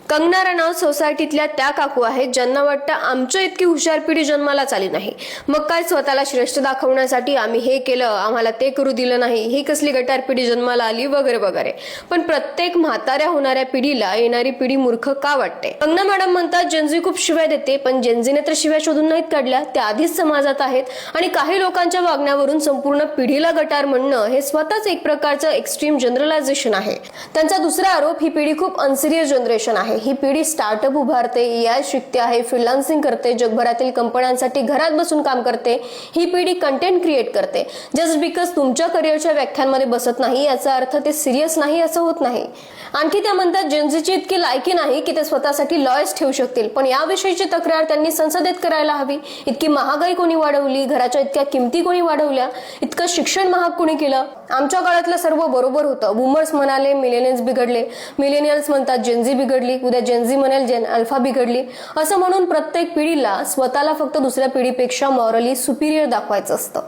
कंगना रनौत सोसायटीतल्या त्या काकू आहेत ज्यांना वाटतं आमच्या इतकी हुशार पिढी जन्मालाच आली नाही. मग काय स्वतःला श्रेष्ठ दाखवण्यासाठी आम्ही हे केलं, आम्हाला ते करू दिलं नाही, ही कसली गटार पिढी जन्माला आली वगैरे वगैरे. पण प्रत्येक म्हाताऱ्या होणाऱ्या पिढीला येणारी पिढी मूर्ख का वाटते? कंगना मॅडम म्हणतात जेनझी खूप शिव्या देते, पण जेनझीने तर शिव्या शोधून नाहीत काढल्या, त्या आधीच समाजात आहेत आणि काही लोकांच्या वागण्यावरून संपूर्ण पिढीला गटार म्हणणं हे स्वतःच एक प्रकारचं एक्स्ट्रीम जनरलायझेशन आहे. त्यांचा दुसरा आरोप, ही पिढी खूप अनसिरियस जनरेशन आहे. ही पिढी स्टार्टअप उभारते, एआय शिकते आहे, फ्रीलान्सिंग करते, जगभरातील कंपन्यांसाठी घरात बसून काम करते. ही पिढी कंटेंट क्रिएट करते. जस्ट बिकॉज तुमच्या करिअरच्या व्याख्यांमध्ये बसत नाही याचा अर्थ ते सिरियस नाही असं होत नाही. आणखी त्या म्हणतात जेनझीची इतकी लायकी नाही की ते स्वतःसाठी लॉयर्स ठेवू शकतील, पण याविषयीची तक्रार त्यांनी संसदेत करायला हवी. इतकी महागाई कोणी वाढवली, घराच्या इतक्या किमती कोणी वाढवल्या, इतकं शिक्षण महाग कोणी केलं? आमच्या काळातलं सर्व बरोबर होतं. बूमर्स म्हणाले मिलेनियल्स बिघडले, मिलेनियल्स म्हणतात जेनझी बिघडली, उद्या जेनझी म्हणेल जेन अल्फा बिघडली. असं म्हणून प्रत्येक पिढीला स्वतःला फक्त दुसऱ्या पिढीपेक्षा मॉरली सुपिरियर दाखवायचं असतं.